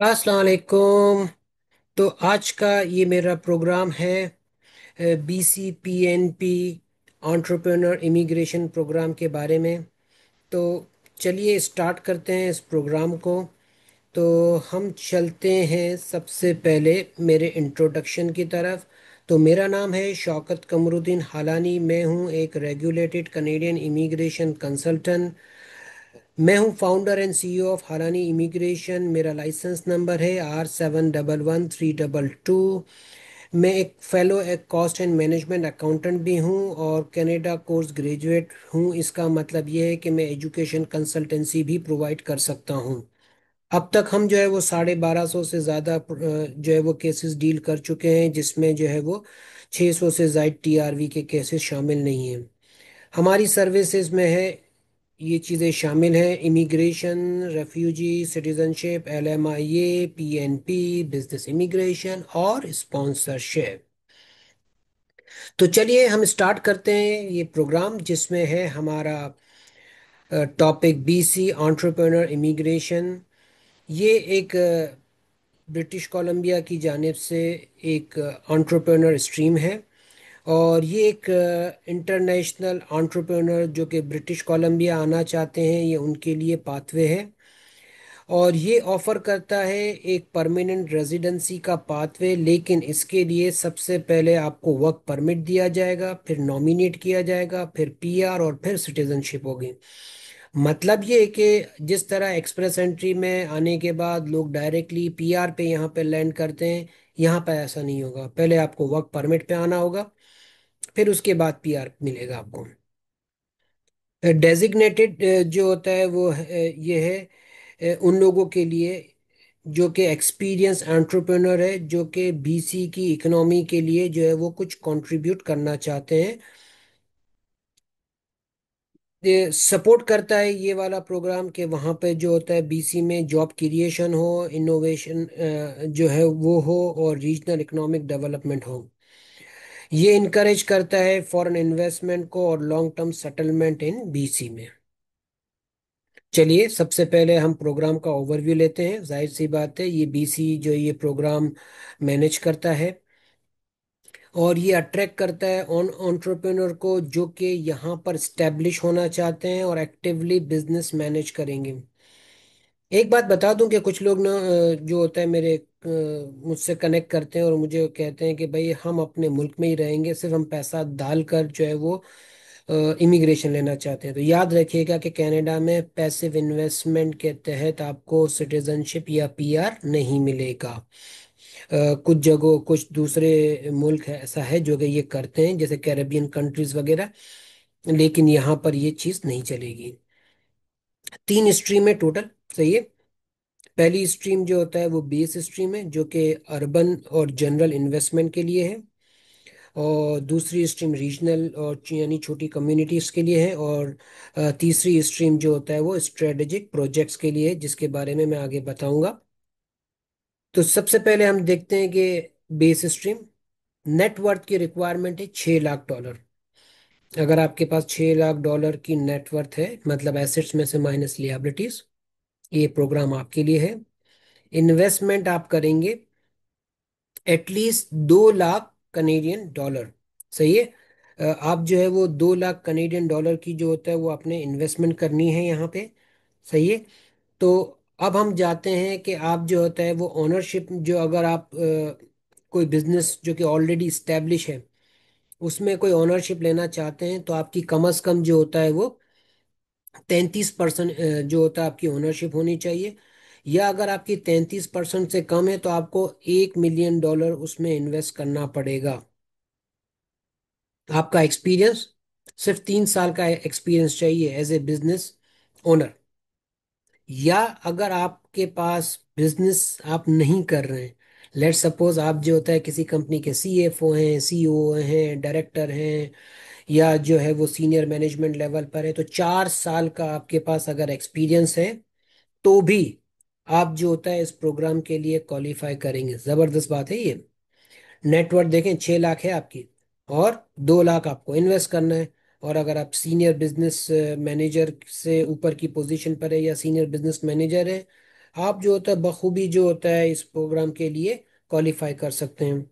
अस्सलाम वालेकुम। तो आज का ये मेरा प्रोग्राम है BCPNP एंटरप्रेन्योर इमिग्रेशन प्रोग्राम के बारे में। तो चलिए स्टार्ट करते हैं इस प्रोग्राम को। तो हम चलते हैं सबसे पहले मेरे इंट्रोडक्शन की तरफ। तो मेरा नाम है शौकत कमरुद्दीन हालानी। मैं हूँ एक रेगुलेटेड कनेडियन इमिग्रेशन कंसल्टेंट। मैं हूं founder and CEO of Halani immigration. मेरा लाइसेंस नंबर है R711322। मैं एक फेलो एक कॉस्ट एंड मैनेजमेंट अकाउंटेंट भी हूं और कनाडा कोर्स ग्रेजुएट हूं। इसका मतलब यह है कि मैं एजुकेशन कंसल्टेंसी भी प्रोवाइड कर सकता हूं। अब तक हम जो है वो 1250 से ज़्यादा जो है वो केसेस डील कर चुके हैं, जिसमें जो है वो 600 से ज़ायद TRV के केसेस शामिल नहीं हैं। हमारी सर्विसेज में है ये चीज़ें शामिल हैं: immigration, refugee, citizenship, LMIA, PNP, business immigration और स्पॉन्सरशिप। तो चलिए हम स्टार्ट करते हैं ये प्रोग्राम, जिसमें है हमारा टॉपिक BC एंटरप्रेन्योर इमिग्रेशन। ये एक ब्रिटिश कोलंबिया की जानिब से एक एंटरप्रेन्योर स्ट्रीम है। और ये एक इंटरनेशनल एंटरप्रेन्योर जो कि ब्रिटिश कोलंबिया आना चाहते हैं, ये उनके लिए पाथवे है। और ये ऑफर करता है एक परमानेंट रेजिडेंसी का पाथवे, लेकिन इसके लिए सबसे पहले आपको वर्क परमिट दिया जाएगा, फिर नॉमिनेट किया जाएगा, फिर PR और फिर सिटीजनशिप होगी। मतलब ये है कि जिस तरह एक्सप्रेस एंट्री में आने के बाद लोग डायरेक्टली PR पे यहाँ पे लैंड करते हैं, यहाँ पे ऐसा नहीं होगा। पहले आपको वर्क परमिट पे आना होगा, फिर उसके बाद PR मिलेगा आपको। डेजिग्नेटेड जो होता है वो ये है उन लोगों के लिए जो कि एक्सपीरियंस एंटरप्रेन्योर है, जो कि BC की इकोनॉमी के लिए जो है वो कुछ कंट्रीब्यूट करना चाहते हैं। ये सपोर्ट करता है ये वाला प्रोग्राम कि वहाँ पे जो होता है BC में जॉब क्रिएशन हो, इनोवेशन जो है वो हो, और रीजनल इकोनॉमिक डेवलपमेंट हो। ये इनकरेज करता है फॉरेन इन्वेस्टमेंट को और long term settlement in BC में। चलिए सबसे पहले हम प्रोग्राम का ओवरव्यू लेते हैं। जाहिर सी बात है, ये BC जो ये प्रोग्राम मैनेज करता है और ये अट्रैक्ट करता है ऑन एंटरप्रेन्योर को जो कि यहाँ पर स्टैब्लिश होना चाहते हैं और एक्टिवली बिजनेस मैनेज करेंगे। एक बात बता दूं कि कुछ लोग ना जो होता है मेरे मुझसे कनेक्ट करते हैं और मुझे कहते हैं कि भाई हम अपने मुल्क में ही रहेंगे, सिर्फ हम पैसा डाल कर जो है वो इमिग्रेशन लेना चाहते हैं। तो याद रखिएगा कि कनाडा में पैसिव इन्वेस्टमेंट के तहत आपको सिटीजनशिप या PR नहीं मिलेगा। कुछ जगहों कुछ दूसरे मुल्क है ऐसा है जो कि ये करते हैं, जैसे कैरेबियन कंट्रीज वगैरह, लेकिन यहाँ पर ये चीज़ नहीं चलेगी। 3 स्ट्रीम है टोटल, सही है। पहली स्ट्रीम जो होता है वो बेस स्ट्रीम है, जो कि अर्बन और जनरल इन्वेस्टमेंट के लिए है। और दूसरी स्ट्रीम रीजनल और यानी छोटी कम्युनिटीज के लिए है। और तीसरी स्ट्रीम जो होता है वो स्ट्रेटेजिक प्रोजेक्ट्स के लिए है, जिसके बारे में मैं आगे बताऊंगा। तो सबसे पहले हम देखते हैं कि बेस स्ट्रीम नेटवर्थ की रिक्वायरमेंट है $6 लाख। अगर आपके पास $6 लाख की नेटवर्थ है, मतलब एसेट्स में से माइनस लिएबिलिटीज, ये प्रोग्राम आपके लिए है। इन्वेस्टमेंट आप करेंगे एटलीस्ट $2 लाख। सही है। आप जो है वो $2 लाख की जो होता है वो आपने इन्वेस्टमेंट करनी है यहाँ पे। सही है। तो अब हम जाते हैं कि आप जो होता है वो ओनरशिप, जो अगर आप कोई बिजनेस जो कि ऑलरेडी इस्टेब्लिश है उसमें कोई ओनरशिप लेना चाहते हैं, तो आपकी कम अज कम जो होता है वो 33% जो होता है आपकी ओनरशिप होनी चाहिए। या अगर आपकी 33% से कम है तो आपको $1 मिलियन उसमें इन्वेस्ट करना पड़ेगा। आपका एक्सपीरियंस सिर्फ 3 साल का एक्सपीरियंस चाहिए एज ए बिजनेस ओनर। या अगर आपके पास बिजनेस आप नहीं कर रहे हैं, लेट सपोज आप जो होता है किसी कंपनी के CFO हैं, CEO हैं, डायरेक्टर हैं, या जो है वो सीनियर मैनेजमेंट लेवल पर है, तो 4 साल का आपके पास अगर एक्सपीरियंस है तो भी आप जो होता है इस प्रोग्राम के लिए क्वालिफाई करेंगे। जबरदस्त बात है ये। नेटवर्थ देखें 6 लाख है आपकी, और 2 लाख आपको इन्वेस्ट करना है। और अगर आप सीनियर बिजनेस मैनेजर से ऊपर की पोजीशन पर है या सीनियर बिजनेस मैनेजर है, आप जो होता है बखूबी जो होता है इस प्रोग्राम के लिए क्वालिफाई कर सकते हैं।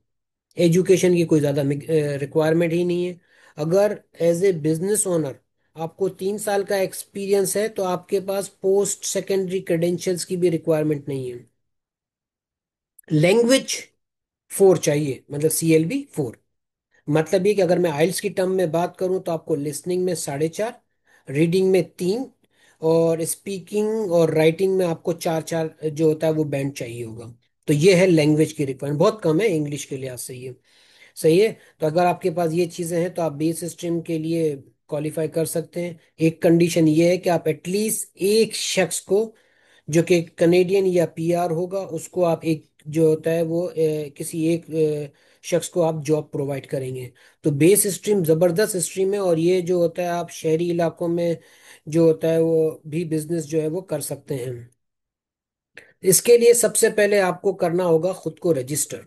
एजुकेशन की कोई ज़्यादा रिक्वायरमेंट ही नहीं है। अगर एज ए बिजनेस ओनर आपको 3 साल का एक्सपीरियंस है तो आपके पास पोस्ट सेकेंडरी क्रेडेंशियल्स की भी रिक्वायरमेंट नहीं है। लैंग्वेज 4 चाहिए, मतलब CLB 4। मतलब ये कि अगर मैं आइल्स की टर्म में बात करूं तो आपको लिसनिंग में 4.5, रीडिंग में 3, और स्पीकिंग और राइटिंग में आपको 4-4 जो होता है वो बैंड चाहिए होगा। तो ये है लैंग्वेज की रिक्वायरमेंट, बहुत कम है इंग्लिश के लिहाज से ये। सही है। तो अगर आपके पास ये चीज़ें हैं तो आप बेस स्ट्रीम के लिए क्वालिफाई कर सकते हैं। एक कंडीशन ये है कि आप एटलीस्ट एक शख्स को जो कि कनेडियन या PR होगा उसको आप एक जो होता है वो किसी एक शख्स को आप जॉब प्रोवाइड करेंगे। तो बेस स्ट्रीम ज़बरदस्त स्ट्रीम है, और ये जो होता है आप शहरी इलाकों में जो होता है वो भी बिजनेस जो है वो कर सकते हैं। इसके लिए सबसे पहले आपको करना होगा खुद को रजिस्टर।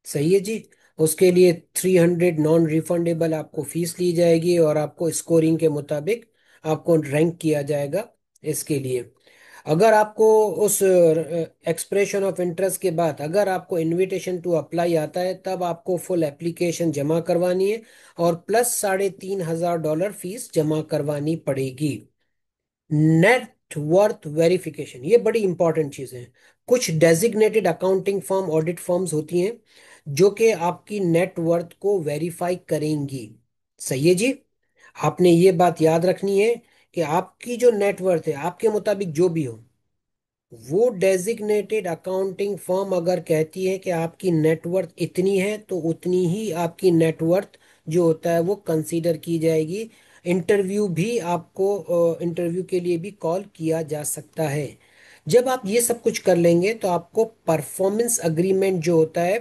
सही है जी। उसके लिए 300 नॉन रिफंडेबल आपको फीस ली जाएगी, और आपको स्कोरिंग के मुताबिक आपको रैंक किया जाएगा इसके लिए। अगर आपको उस एक्सप्रेशन ऑफ इंटरेस्ट के बाद अगर आपको इनविटेशन टू अप्लाई आता है तब आपको फुल एप्लीकेशन जमा करवानी है, और प्लस $3,500 फीस जमा करवानी पड़ेगी। नेट वर्थ वेरिफिकेशन ये बड़ी इंपॉर्टेंट चीज है। कुछ designated accounting firm, audit firms होती हैं जो कि आपकी नेट वर्थ को वेरीफाई करेंगी। सही है जी। आपने ये बात याद रखनी है कि आपकी जो नेट वर्थ है आपके मुताबिक जो भी हो, वो डेजिग्नेटेड अकाउंटिंग फर्म अगर कहती है कि आपकी नेटवर्थ इतनी है तो उतनी ही आपकी नेटवर्थ जो होता है वो कंसीडर की जाएगी। इंटरव्यू भी आपको इंटरव्यू के लिए भी कॉल किया जा सकता है। जब आप ये सब कुछ कर लेंगे तो आपको परफॉर्मेंस अग्रीमेंट जो होता है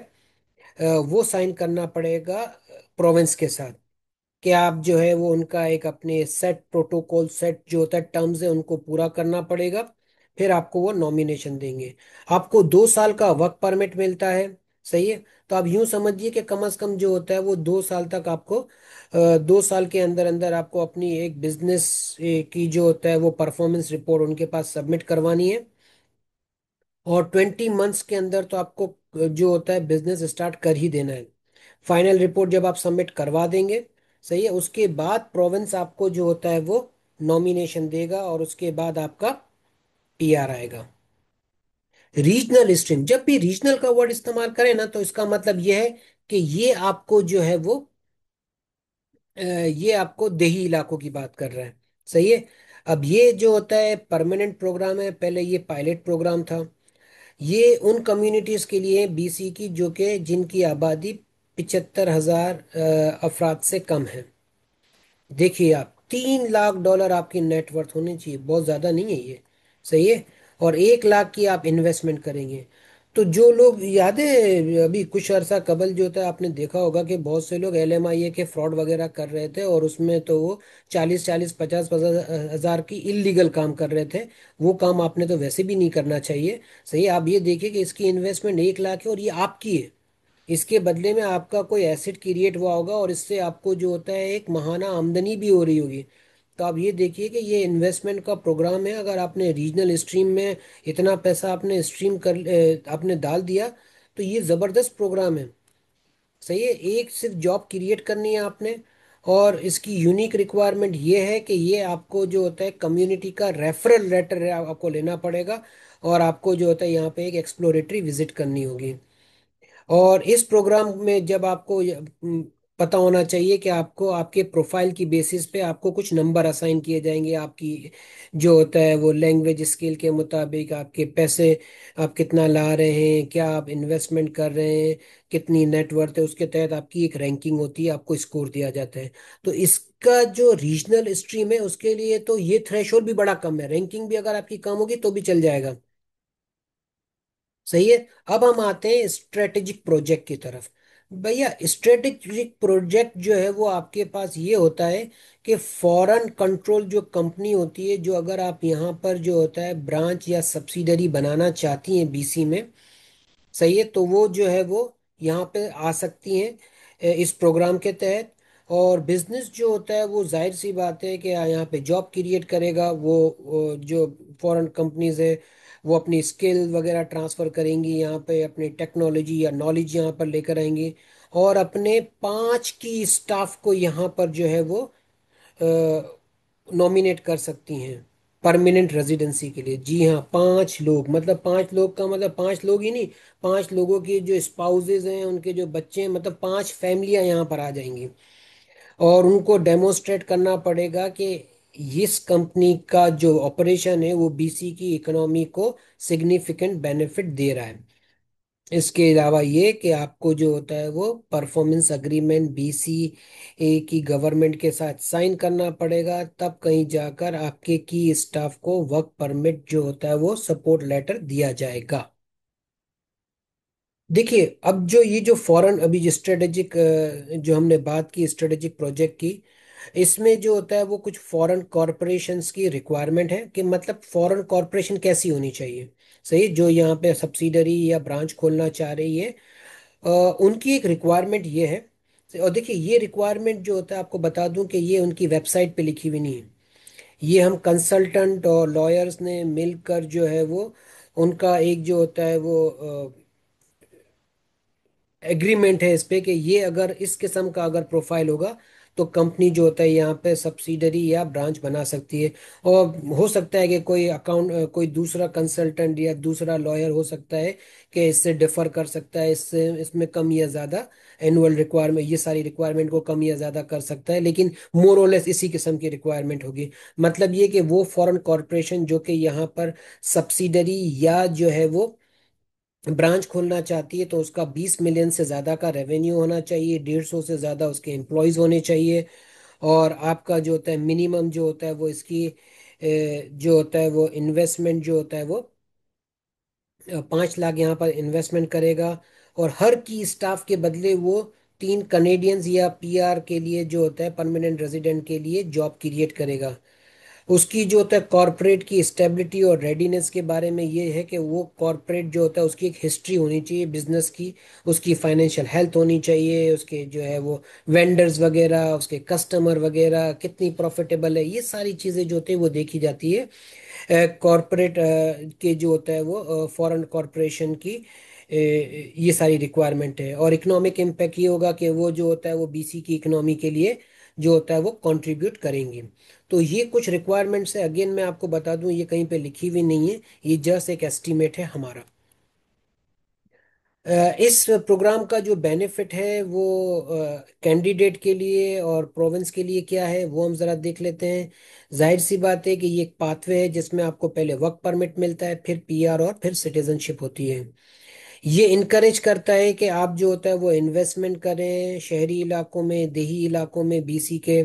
वो साइन करना पड़ेगा प्रोविंस के साथ, कि आप जो है वो उनका एक अपने सेट प्रोटोकॉल, सेट जो होता है टर्म्स है उनको पूरा करना पड़ेगा। फिर आपको वो नॉमिनेशन देंगे। आपको 2 साल का वर्क परमिट मिलता है। सही है। तो आप यूं समझिए कि कम से कम जो होता है वो 2 साल तक आपको 2 साल के अंदर अंदर आपको अपनी एक बिजनेस की जो होता है वो परफॉर्मेंस रिपोर्ट उनके पास सबमिट करवानी है। और 20 मंथ्स के अंदर तो आपको जो होता है बिजनेस स्टार्ट कर ही देना है। फाइनल रिपोर्ट जब आप सबमिट करवा देंगे, सही है, उसके बाद प्रोविंस आपको जो होता है वो नॉमिनेशन देगा, और उसके बाद आपका PR आएगा। रीजनल स्ट्रीम, जब भी रीजनल का वर्ड इस्तेमाल करें ना तो इसका मतलब यह है कि ये आपको जो है वो ये आपको देही इलाकों की बात कर रहा है। सही है। अब ये जो होता है परमानेंट प्रोग्राम है, पहले ये पायलट प्रोग्राम था। ये उन कम्युनिटीज के लिए BC की जो कि जिनकी आबादी 75,000 अफराद से कम है। देखिए आप, $3 लाख आपकी नेटवर्थ होनी चाहिए, बहुत ज़्यादा नहीं है ये। सही है। और 1 लाख की आप इन्वेस्टमेंट करेंगे। तो जो लोग याद है अभी कुछ अरसा कबल जो था आपने देखा होगा कि बहुत से लोग LMIA के फ्रॉड वगैरह कर रहे थे, और उसमें तो वो 40-40 50-50 हज़ार की इलीगल काम कर रहे थे। वो काम आपने तो वैसे भी नहीं करना चाहिए। सही है। आप ये देखिए कि इसकी इन्वेस्टमेंट 1 लाख है और ये आपकी है। इसके बदले में आपका कोई एसेट क्रिएट हुआ होगा, और इससे आपको जो होता है एक माहाना आमदनी भी हो रही होगी। तो आप ये देखिए कि ये इन्वेस्टमेंट का प्रोग्राम है। अगर आपने रीजनल स्ट्रीम में इतना पैसा आपने स्ट्रीम कर आपने डाल दिया तो ये ज़बरदस्त प्रोग्राम है। सही है। एक सिर्फ जॉब क्रिएट करनी है आपने, और इसकी यूनिक रिक्वायरमेंट ये है कि ये आपको जो होता है कम्युनिटी का रेफरल लेटर आपको लेना पड़ेगा, और आपको जो होता है यहाँ पे एक एक्सप्लोरेटरी विजिट करनी होगी। और इस प्रोग्राम में जब आपको पता होना चाहिए कि आपको आपके प्रोफाइल की बेसिस पे आपको कुछ नंबर असाइन किए जाएंगे, आपकी जो होता है वो लैंग्वेज स्किल के मुताबिक आपके पैसे आप कितना ला रहे हैं, क्या आप इन्वेस्टमेंट कर रहे हैं, कितनी नेटवर्थ है, उसके तहत आपकी एक रैंकिंग होती है, आपको स्कोर दिया जाता है। तो इसका जो रीजनल स्ट्रीम है उसके लिए तो ये थ्रेशोल्ड भी बड़ा कम है, रैंकिंग भी अगर आपकी कम होगी तो भी चल जाएगा। सही है। अब हम आते हैं स्ट्रेटेजिक प्रोजेक्ट की तरफ। भैया स्ट्रेटेजिक प्रोजेक्ट जो है वो आपके पास ये होता है कि फॉरेन कंट्रोल जो कंपनी होती है, जो अगर आप यहाँ पर जो होता है ब्रांच या सब्सिडरी बनाना चाहती हैं BC में, सही है, तो वो जो है वो यहाँ पे आ सकती हैं इस प्रोग्राम के तहत। और बिजनेस जो होता है वो जाहिर सी बात है कि यहाँ पे जॉब क्रिएट करेगा। वो जो फॉरेन कंपनीज है वो अपनी स्किल वगैरह ट्रांसफ़र करेंगी यहाँ पे, अपनी टेक्नोलॉजी या नॉलेज यहाँ पर लेकर आएंगी, और अपने 5 की स्टाफ को यहाँ पर जो है वो नॉमिनेट कर सकती हैं परमानेंट रेजिडेंसी के लिए। जी हाँ, 5 लोग, मतलब 5 लोग का मतलब 5 लोग ही नहीं, 5 लोगों की जो स्पाउसेज हैं, उनके जो बच्चे हैं, मतलब 5 फैमिलियां यहाँ पर आ जाएंगी। और उनको डेमोन्स्ट्रेट करना पड़ेगा कि इस कंपनी का जो ऑपरेशन है वो बीसी की इकोनॉमी को सिग्निफिकेंट बेनिफिट दे रहा है। इसके अलावा ये कि आपको जो होता है वो परफॉर्मेंस अग्रीमेंट बीसी ए की गवर्नमेंट के साथ साइन करना पड़ेगा, तब कहीं जाकर आपके की स्टाफ को वर्क परमिट जो होता है वो सपोर्ट लेटर दिया जाएगा। देखिए, अब जो ये जो फॉरेन अभी जो स्ट्रेटेजिक जो हमने बात की स्ट्रेटेजिक प्रोजेक्ट की, इसमें जो होता है वो कुछ फॉरेन कॉरपोरेशंस की रिक्वायरमेंट है कि मतलब फॉरेन कॉरपोरेशन कैसी होनी चाहिए, सही, जो यहाँ पे सब्सिडरी या ब्रांच खोलना चाह रही है, उनकी एक रिक्वायरमेंट ये है। और देखिए, ये रिक्वायरमेंट जो होता है, आपको बता दूं कि ये उनकी वेबसाइट पे लिखी हुई नहीं है। ये हम कंसल्टेंट और लॉयर्स ने मिलकर जो है वो उनका एक जो होता है वो एग्रीमेंट है इस पे कि ये अगर इस किस्म का अगर प्रोफाइल होगा तो कंपनी जो होता है यहाँ पे सब्सिडरी या ब्रांच बना सकती है। और हो सकता है कि कोई अकाउंट कोई दूसरा कंसल्टेंट या दूसरा लॉयर हो सकता है कि इससे डिफर कर सकता है, इससे इसमें कम या ज़्यादा एनुअल रिक्वायरमेंट, ये सारी रिक्वायरमेंट को कम या ज़्यादा कर सकता है, लेकिन मोर और लेस इसी किस्म की रिक्वायरमेंट होगी। मतलब ये कि वो फॉरेन कॉरपोरेशन जो कि यहाँ पर सब्सिडरी या जो है वो ब्रांच खोलना चाहती है, तो उसका 20 मिलियन से ज़्यादा का रेवेन्यू होना चाहिए, 150 से ज़्यादा उसके एम्प्लॉयज़ होने चाहिए। और आपका जो होता है मिनिमम जो होता है वो इसकी जो होता है वो इन्वेस्टमेंट जो होता है वो 5 लाख यहाँ पर इन्वेस्टमेंट करेगा। और हर की स्टाफ के बदले वो 3 कनेडियंस या पीआर के लिए जो होता है परमानेंट रेजिडेंट के लिए जॉब क्रिएट करेगा। उसकी जो होता है कॉरपोरेट की स्टेबिलिटी और रेडीनेस के बारे में ये है कि वो कॉरपोरेट जो होता है उसकी एक हिस्ट्री होनी चाहिए बिजनेस की, उसकी फाइनेंशियल हेल्थ होनी चाहिए, उसके जो है वो वेंडर्स वगैरह, उसके कस्टमर वगैरह कितनी प्रॉफिटेबल है, ये सारी चीज़ें जो होती है वो देखी जाती है कॉरपोरेट के जो होता है वो फॉरेन कॉरपोरेशन की ये सारी रिक्वायरमेंट है। और इकोनॉमिक इम्पैक्ट ये होगा कि वो जो होता है वो बीसी की इकोनॉमी के लिए जो होता है वो कंट्रीब्यूट करेंगे। तो ये कुछ रिक्वायरमेंट्स है, अगेन मैं आपको बता दूं ये कहीं पे लिखी हुई नहीं है, ये जस्ट एक एस्टीमेट है हमारा। इस प्रोग्राम का जो बेनिफिट है वो कैंडिडेट के लिए और प्रोविंस के लिए क्या है वो हम ज़रा देख लेते हैं। जाहिर सी बात है कि ये एक पाथवे है जिसमें आपको पहले वर्क परमिट मिलता है, फिर पीआर और फिर सिटीजनशिप होती है। ये इनकरेज करता है कि आप जो होता है वो इन्वेस्टमेंट करें शहरी इलाकों में, देही इलाकों में बीसी के।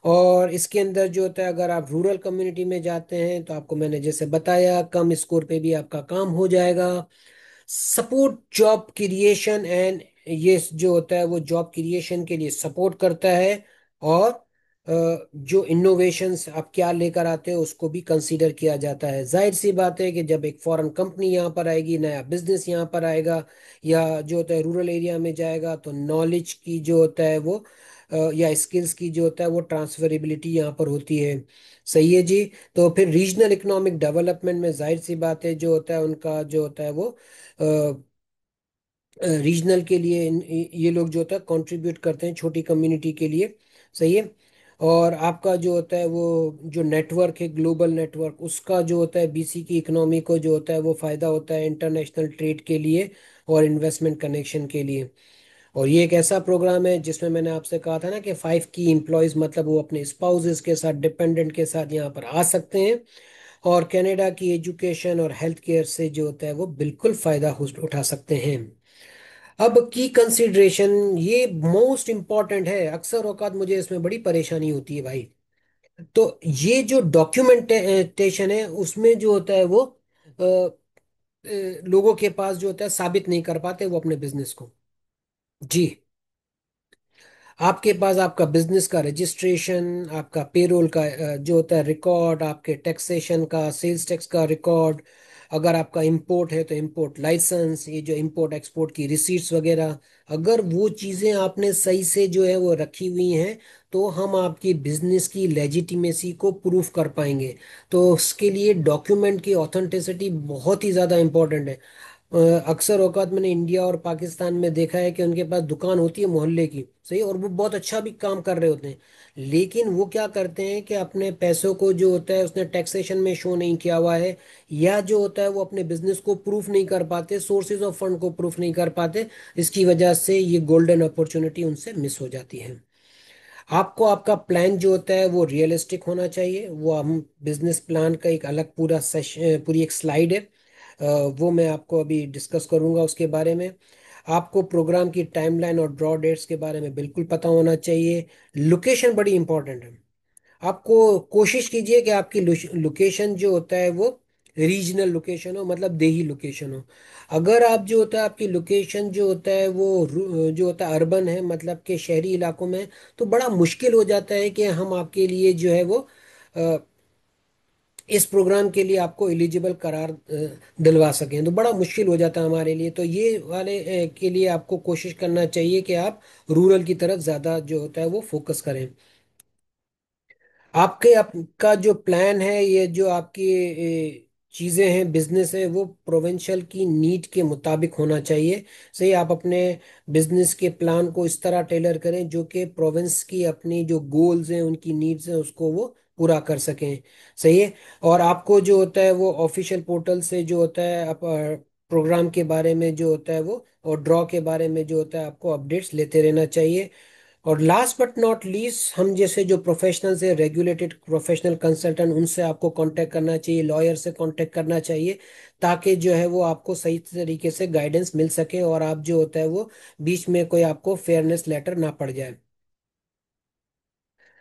और इसके अंदर जो होता है अगर आप रूरल कम्युनिटी में जाते हैं तो आपको मैंने जैसे बताया कम स्कोर पे भी आपका काम हो जाएगा। सपोर्ट जॉब क्रिएशन एंड, ये जो होता है वो जॉब क्रिएशन के लिए सपोर्ट करता है। और जो इनोवेशंस आप क्या लेकर आते हो उसको भी कंसीडर किया जाता है। जाहिर सी बात है कि जब एक फॉरेन कंपनी यहाँ पर आएगी, नया बिजनेस यहाँ पर आएगा या जो होता है रूरल एरिया में जाएगा, तो नॉलेज की जो होता है वो या स्किल्स की जो होता है वो ट्रांसफरेबिलिटी यहाँ पर होती है। सही है जी। तो फिर रीजनल इकोनॉमिक डेवलपमेंट में जाहिर सी बात है जो होता है उनका जो होता है वो रीजनल के लिए ये लोग जो होता है कंट्रीब्यूट करते हैं छोटी कम्युनिटी के लिए। सही है। और आपका जो होता है वो जो नेटवर्क है, ग्लोबल नेटवर्क, उसका जो होता है बीसी की इकोनॉमी को जो होता है वो फायदा होता है इंटरनेशनल ट्रेड के लिए और इन्वेस्टमेंट कनेक्शन के लिए। और ये एक ऐसा प्रोग्राम है जिसमें मैंने आपसे कहा था ना कि 5 की एम्प्लॉयज, मतलब वो अपने स्पाउसेस के साथ, डिपेंडेंट के साथ यहाँ पर आ सकते हैं। और कनाडा की एजुकेशन और हेल्थ केयर से जो होता है वो बिल्कुल फायदा उठा सकते हैं। अब की कंसिडरेशन ये मोस्ट इम्पॉर्टेंट है, अक्सर औकात मुझे इसमें बड़ी परेशानी होती है भाई। तो ये जो डॉक्यूमेंटेशन है उसमें जो होता है वो लोगों के पास जो होता है साबित नहीं कर पाते वो अपने बिजनेस को। जी, आपके पास आपका बिजनेस का रजिस्ट्रेशन, आपका पेरोल का जो होता है रिकॉर्ड, आपके टैक्सेशन का, सेल्स टैक्स का रिकॉर्ड, अगर आपका इंपोर्ट है तो इंपोर्ट लाइसेंस, ये जो इंपोर्ट एक्सपोर्ट की रिसीट्स वगैरह, अगर वो चीज़ें आपने सही से जो है वो रखी हुई हैं, तो हम आपकी बिजनेस की लेजिटिमेसी को प्रूफ कर पाएंगे। तो उसके लिए डॉक्यूमेंट की ऑथेंटिसिटी बहुत ही ज़्यादा इंपॉर्टेंट है। अ, अक्सर औकात मैंने इंडिया और पाकिस्तान में देखा है कि उनके पास दुकान होती है मोहल्ले की, सही, और वो बहुत अच्छा भी काम कर रहे होते हैं, लेकिन वो क्या करते हैं कि अपने पैसों को जो होता है उसने टैक्सेशन में शो नहीं किया हुआ है, या जो होता है वो अपने बिजनेस को प्रूफ नहीं कर पाते, सोर्सेज ऑफ फंड को प्रूफ नहीं कर पाते। इसकी वजह से ये गोल्डन अपॉर्चुनिटी उनसे मिस हो जाती है। आपको आपका प्लान जो होता है वो रियलिस्टिक होना चाहिए। वो हम बिजनेस प्लान का एक अलग पूरा सेशन, पूरी एक स्लाइड है, वो मैं आपको अभी डिस्कस करूंगा उसके बारे में। आपको प्रोग्राम की टाइमलाइन और ड्रॉ डेट्स के बारे में बिल्कुल पता होना चाहिए। लोकेशन बड़ी इंपॉर्टेंट है। आपको कोशिश कीजिए कि आपकी लोकेशन जो होता है वो रीजनल लोकेशन हो, मतलब देही लोकेशन हो। अगर आप जो होता है आपकी लोकेशन जो होता है वो जो होता है अर्बन है, मतलब के शहरी इलाकों में, तो बड़ा मुश्किल हो जाता है कि हम आपके लिए जो है वो अ, इस प्रोग्राम के लिए आपको एलिजिबल करार दिलवा सकें। तो बड़ा मुश्किल हो जाता है हमारे लिए। तो ये वाले के लिए आपको कोशिश करना चाहिए कि आप रूरल की तरफ ज़्यादा जो होता है वो फोकस करें। आपके आपका जो प्लान है, ये जो आपकी चीज़ें हैं, बिजनेस है, वो प्रोविंशियल की नीड के मुताबिक होना चाहिए। सही, आप अपने बिजनेस के प्लान को इस तरह टेलर करें जो कि प्रोविंस की अपनी जो गोल्स हैं, उनकी नीड्स हैं, उसको वो पूरा कर सकें। सही है। और आपको जो होता है वो ऑफिशियल पोर्टल से जो होता है आप प्रोग्राम के बारे में जो होता है वो, और ड्रॉ के बारे में जो होता है, आपको अपडेट्स लेते रहना चाहिए। और लास्ट बट नॉट लीस्ट, हम जैसे जो प्रोफेशनल्स है, रेगुलेटेड प्रोफेशनल कंसल्टेंट, उनसे आपको कांटेक्ट करना चाहिए, लॉयर से कांटेक्ट करना चाहिए, ताकि जो है वो आपको सही तरीके से गाइडेंस मिल सके, और आप जो होता है वो बीच में कोई आपको फेयरनेस लेटर ना पड़ जाए।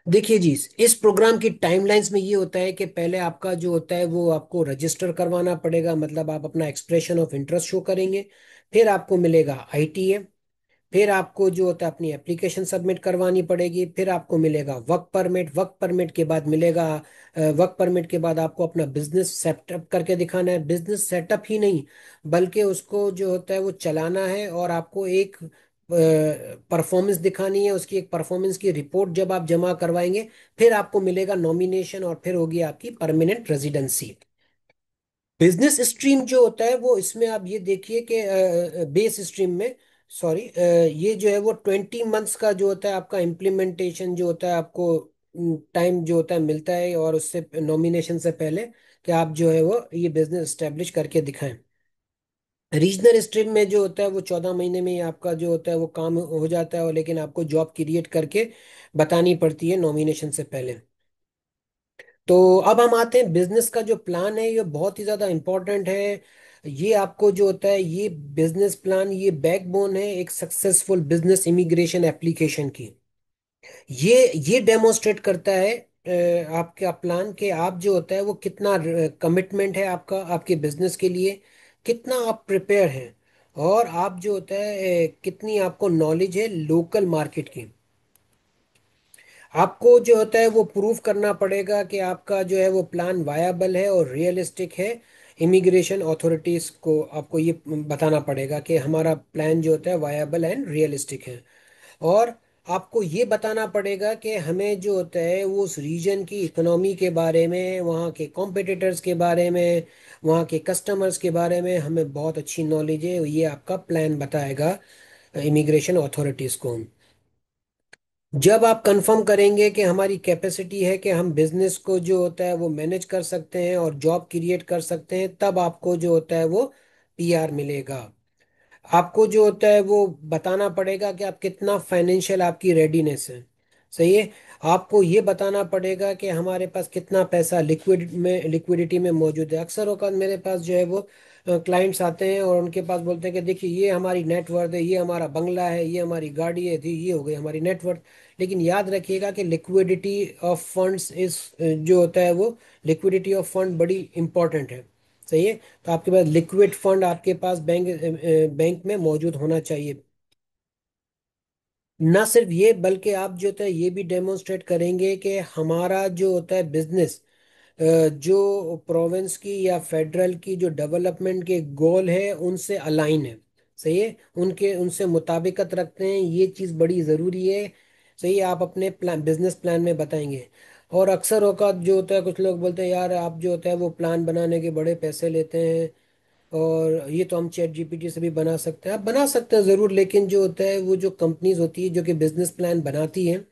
देखिए जी, इस प्रोग्राम की टाइमलाइंस में ये होता है कि पहले आपका जो होता है वो आपको रजिस्टर करवाना पड़ेगा, मतलब आप अपना एक्सप्रेशन ऑफ इंटरेस्ट शो करेंगे। फिर आपको मिलेगा आईटीए। फिर आपको जो होता है अपनी एप्लीकेशन सबमिट करवानी पड़ेगी। फिर आपको मिलेगा वर्क परमिट। वर्क परमिट के बाद मिलेगा वर्क परमिट के बाद आपको अपना बिजनेस सेटअप करके दिखाना है। बिजनेस सेटअप ही नहीं, बल्कि उसको जो होता है वो चलाना है, और आपको एक परफॉर्मेंस दिखानी है। उसकी एक परफॉर्मेंस की रिपोर्ट जब आप जमा करवाएंगे, फिर आपको मिलेगा नॉमिनेशन, और फिर होगी आपकी परमानेंट रेजिडेंसी। बिजनेस स्ट्रीम जो होता है वो, इसमें आप ये देखिए कि बेस स्ट्रीम में, सॉरी, ये जो है वो 20 मंथ्स का जो होता है आपका इम्प्लीमेंटेशन जो होता है, आपको टाइम जो होता है मिलता है, और उससे नॉमिनेशन से पहले कि आप जो है वो ये बिजनेस स्टेब्लिश करके दिखाएं। रीजनल स्ट्रीम में जो होता है वो 14 महीने में ही आपका जो होता है वो काम हो जाता है, और लेकिन आपको जॉब क्रिएट करके बतानी पड़ती है नॉमिनेशन से पहले। तो अब हम आते हैं, बिजनेस का जो प्लान है ये बहुत ही ज़्यादा इम्पोर्टेंट है। ये आपको जो होता है ये बिजनेस प्लान, ये बैकबोन है एक सक्सेसफुल बिजनेस इमिग्रेशन एप्लीकेशन की। ये डेमोन्स्ट्रेट करता है आपका प्लान कि आप जो होता है वो कितना कमिटमेंट है आपका आपके बिजनेस के लिए, कितना आप प्रिपेयर हैं, और आप जो होता है कितनी आपको नॉलेज है लोकल मार्केट की। आपको जो होता है वो प्रूव करना पड़ेगा कि आपका जो है वो प्लान वायबल है और रियलिस्टिक है। इमिग्रेशन अथॉरिटीज को आपको ये बताना पड़ेगा कि हमारा प्लान जो होता है वायबल एंड रियलिस्टिक है। और आपको ये बताना पड़ेगा कि हमें जो होता है वो उस रीजन की इकोनॉमी के बारे में, वहाँ के कॉम्पिटिटर्स के बारे में, वहाँ के कस्टमर्स के बारे में हमें बहुत अच्छी नॉलेज है। ये आपका प्लान बताएगा इमिग्रेशन अथॉरिटीज को। जब आप कंफर्म करेंगे कि हमारी कैपेसिटी है कि हम बिजनेस को जो होता है वो मैनेज कर सकते हैं और जॉब क्रिएट कर सकते हैं, तब आपको जो होता है वो पीआर मिलेगा। आपको जो होता है वो बताना पड़ेगा कि आप कितना फाइनेंशियल आपकी रेडीनेस है। सही है। आपको ये बताना पड़ेगा कि हमारे पास कितना पैसा लिक्विडिटी में मौजूद है। अक्सर औकात मेरे पास जो है वो क्लाइंट्स आते हैं और उनके पास बोलते हैं कि देखिए ये हमारी नेटवर्थ है, ये हमारा बंगला है, ये हमारी गाड़ी है, ये हो गई हमारी नेटवर्थ। लेकिन याद रखिएगा कि लिक्विडिटी ऑफ फंड्स इस जो होता है वो, लिक्विडिटी ऑफ फंड बड़ी इंपॉर्टेंट है। सही है। तो आपके पास लिक्विड फंड आपके पास बैंक में मौजूद होना चाहिए। ना सिर्फ ये, बल्कि आप जो होता है ये भी डेमोन्स्ट्रेट करेंगे कि हमारा जो होता है बिजनेस जो प्रोविंस की या फेडरल की जो डेवलपमेंट के गोल है उनसे अलाइन है। सही है, उनके उनसे मुताबिकत रखते हैं, ये चीज़ बड़ी ज़रूरी है। सही है, आप अपने प्लान, बिजनेस प्लान में बताएंगे। और अक्सर औकात जो होता है, कुछ लोग बोलते हैं यार आप जो होता है वो प्लान बनाने के बड़े पैसे लेते हैं, और ये तो हम चैट जीपीटी से भी बना सकते हैं। आप बना सकते हैं ज़रूर, लेकिन जो होता है वो जो कंपनीज होती है जो कि बिजनेस प्लान बनाती हैं,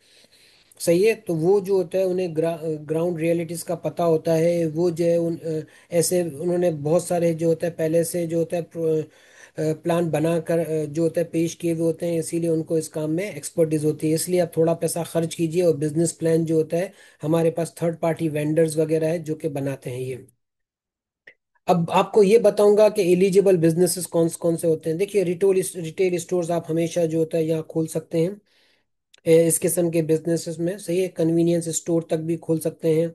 सही है, तो वो जो होता है उन्हें ग्राउंड रियलिटीज का पता होता है। वो जो है ऐसे उन्होंने बहुत सारे जो होता है पहले से जो होता है प्लान बनाकर जो होता है पेश किए हुए होते हैं, इसीलिए उनको इस काम में एक्सपर्टीज होती है। इसलिए आप थोड़ा पैसा खर्च कीजिए, और बिजनेस प्लान जो होता है हमारे पास थर्ड पार्टी वेंडर्स वगैरह है जो कि बनाते हैं ये। अब आपको ये बताऊंगा कि एलिजिबल बिजनेसेस कौन कौन से होते हैं। देखिए, रिटेल स्टोर्स आप हमेशा जो होता है यहाँ खोल सकते हैं, इस किस्म के बिजनेसेस में। सही है, कन्वीनियंस स्टोर तक भी खोल सकते हैं।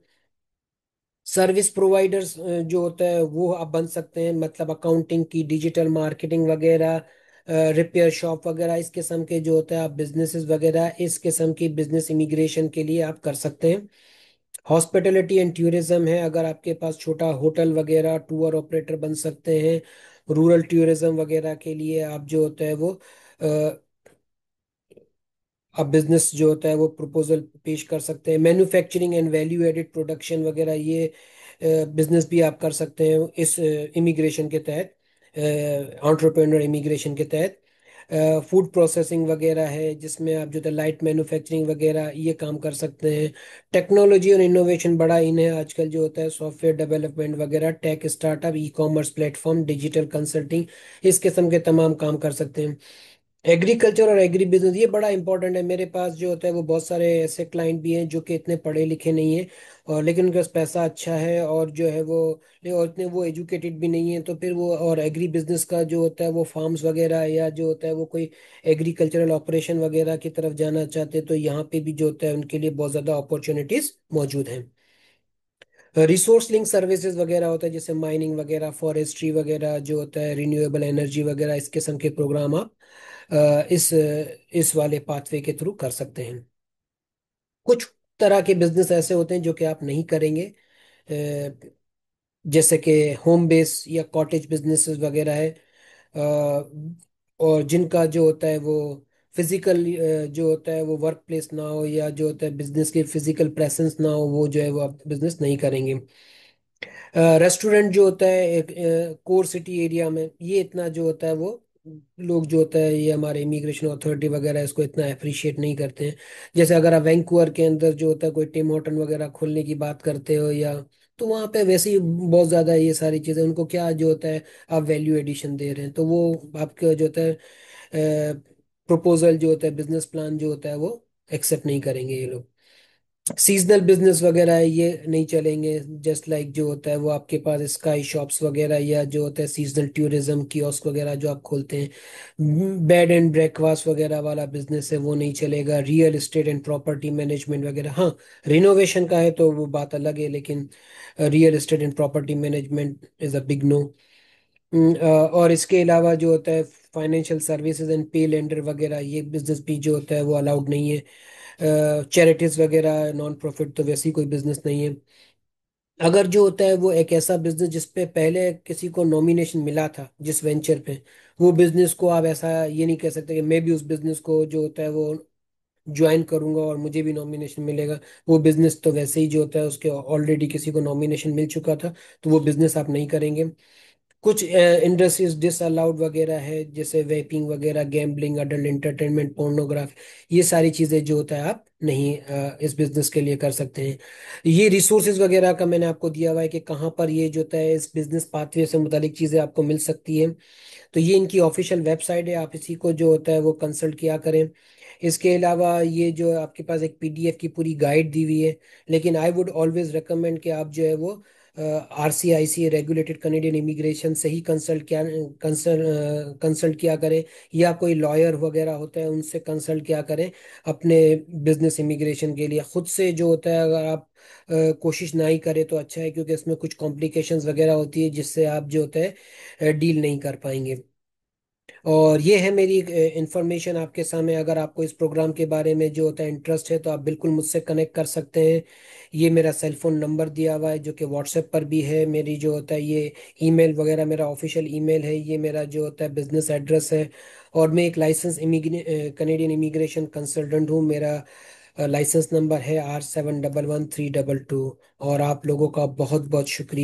सर्विस प्रोवाइडर्स जो होता है वो आप बन सकते हैं, मतलब अकाउंटिंग की, डिजिटल मार्केटिंग वगैरह, रिपेयर शॉप वगैरह, इस किस्म के जो होता है आप बिजनेसेस वगैरह, इस किस्म की बिजनेस इमिग्रेशन के लिए आप कर सकते हैं। हॉस्पिटलिटी एंड टूरिज्म है, अगर आपके पास छोटा होटल वगैरह, टूर ऑपरेटर बन सकते हैं। रूरल टूरिज्म वगैरह के लिए आप जो होता है वो आप बिजनेस जो होता है वो प्रपोजल पेश कर सकते हैं। Manufacturing and value added production वगैरह, ये बिजनेस भी आप कर सकते हैं इस इमिग्रेशन के तहत, एंटरप्रेन्योर इमिग्रेशन के तहत। फूड प्रोसेसिंग वगैरह है, जिसमें आप जो है लाइट मैन्युफैक्चरिंग वगैरह ये काम कर सकते हैं। टेक्नोलॉजी और इनोवेशन बड़ा इन है आजकल जो होता है, सॉफ्टवेयर डेवलपमेंट वगैरह, tech startup, e commerce platform, digital consulting, इस किस्म के तमाम काम कर सकते हैं। एग्रीकल्चर और एग्री बिजनेस ये बड़ा इंपॉर्टेंट है। मेरे पास जो होता है वो बहुत सारे ऐसे क्लाइंट भी हैं जो कि इतने पढ़े लिखे नहीं हैं, और लेकिन उनके पास पैसा अच्छा है, और जो है वो और इतने वो एजुकेटेड भी नहीं है, तो फिर वो और एग्री बिजनेस का जो होता है वो फार्म्स वगैरह, या जो होता है वो कोई एग्रीकल्चरल ऑपरेशन वगैरह की तरफ जाना चाहते हैं, तो यहाँ पे भी जो होता है उनके लिए बहुत ज़्यादा अपॉर्चुनिटीज मौजूद हैं। रिसोर्स लिंक सर्विसेज वगैरह होता है, जैसे माइनिंग वगैरह, फॉरेस्ट्री वगैरह जो होता है, रिन्यूएबल एनर्जी वगैरह, इस किस्म के प्रोग्राम आप इस वाले पाथवे के थ्रू कर सकते हैं। कुछ तरह के बिजनेस ऐसे होते हैं जो कि आप नहीं करेंगे, जैसे कि होम बेस या कॉटेज बिजनेसेस वगैरह है, और जिनका जो होता है वो फिजिकल जो होता है वो वर्क प्लेस ना हो, या जो होता है बिजनेस की फिजिकल प्रेजेंस ना हो, वो जो है वो आप बिजनेस नहीं करेंगे। रेस्टोरेंट जो होता है एक कोर सिटी एरिया में, ये इतना जो होता है वो लोग जो होता है, ये हमारे इमिग्रेशन अथॉरिटी वगैरह इसको इतना अप्रिशिएट नहीं करते हैं। जैसे अगर आप वैंकूवर के अंदर जो होता है कोई टिम हॉर्टन वगैरह खोलने की बात करते हो, या तो वहाँ पे वैसे ही बहुत ज़्यादा ये सारी चीज़ें, उनको क्या जो होता है आप वैल्यू एडिशन दे रहे हैं, तो वो आपका जो होता है प्रपोजल जो होता है, बिजनेस प्लान जो होता है वो एक्सेप्ट नहीं करेंगे ये लोग। सीजनल बिजनेस वगैरह है, ये नहीं चलेंगे। जस्ट लाइक जो होता है वो आपके पास स्काई शॉप्स वगैरह, या जो होता है सीजनल टूरिज्म कियोस्क वगैरह जो आप खोलते हैं, बेड एंड ब्रेकफास्ट वगैरह वाला बिजनेस है, वो नहीं चलेगा। Real estate and property management वगैरह, हाँ, रिनोवेशन का है तो वो बात अलग है, लेकिन real estate and property management is a big no. और इसके अलावा जो होता है financial services and pay lender वगैरह, ये बिजनेस भी जो होता है वो अलाउड नहीं है। चैरिटीज वगैरह, नॉन प्रॉफिट, तो वैसी कोई बिजनेस नहीं है। अगर जो होता है वो एक ऐसा बिजनेस जिस पे पहले किसी को नॉमिनेशन मिला था जिस वेंचर पे, वो बिजनेस को आप ऐसा ये नहीं कह सकते कि मैं भी उस बिजनेस को जो होता है वो ज्वाइन करूंगा और मुझे भी नॉमिनेशन मिलेगा। वो बिजनेस तो वैसे ही जो होता है उसके ऑलरेडी किसी को नॉमिनेशन मिल चुका था, तो वो बिजनेस आप नहीं करेंगे। कुछ इंडस्ट्रीज डिसअलाउड वगैरह है, जैसे वेपिंग वगैरह, गैम्बलिंग, अडल्ट एंटरटेनमेंट, पोर्नोग्राफी, ये सारी चीजें जो होता है आप नहीं इस बिजनेस के लिए कर सकते हैं। ये रिसोर्सेज वगैरह का मैंने आपको दिया हुआ है कि कहाँ पर ये जो होता है इस बिजनेस पाथवे से मुतालिक चीजें आपको मिल सकती है। तो ये इनकी ऑफिशियल वेबसाइट है, आप इसी को जो होता है वो कंसल्ट किया करें। इसके अलावा ये जो आपके पास एक पीडीएफ की पूरी गाइड दी हुई है, लेकिन आई वुड ऑलवेज रिकमेंड कि आप जो है वो आरसीआईसी, रेगुलेटेड कनेडियन इमिग्रेशन से ही कंसल्ट किया करें, या कोई लॉयर वगैरह होता है उनसे कंसल्ट किया करें अपने बिजनेस इमिग्रेशन के लिए। खुद से जो होता है अगर आप कोशिश ना ही करें तो अच्छा है, क्योंकि इसमें कुछ कॉम्प्लिकेशंस वगैरह होती है जिससे आप जो होता है डील नहीं कर पाएंगे। और ये है मेरी इंफॉर्मेशन आपके सामने। अगर आपको इस प्रोग्राम के बारे में जो होता है इंटरेस्ट है तो आप बिल्कुल मुझसे कनेक्ट कर सकते हैं। ये मेरा सेल फोन नंबर दिया हुआ है जो कि व्हाट्सएप पर भी है। मेरी जो होता है ये ईमेल वगैरह, मेरा ऑफिशियल ईमेल है। ये मेरा जो होता है बिजनेस एड्रेस है। और मैं एक लाइसेंस कनेडियन इमिग्रेशन कंसल्टेंट हूँ। मेरा लाइसेंस नंबर है R711322। और आप लोगों का बहुत बहुत शुक्रिया।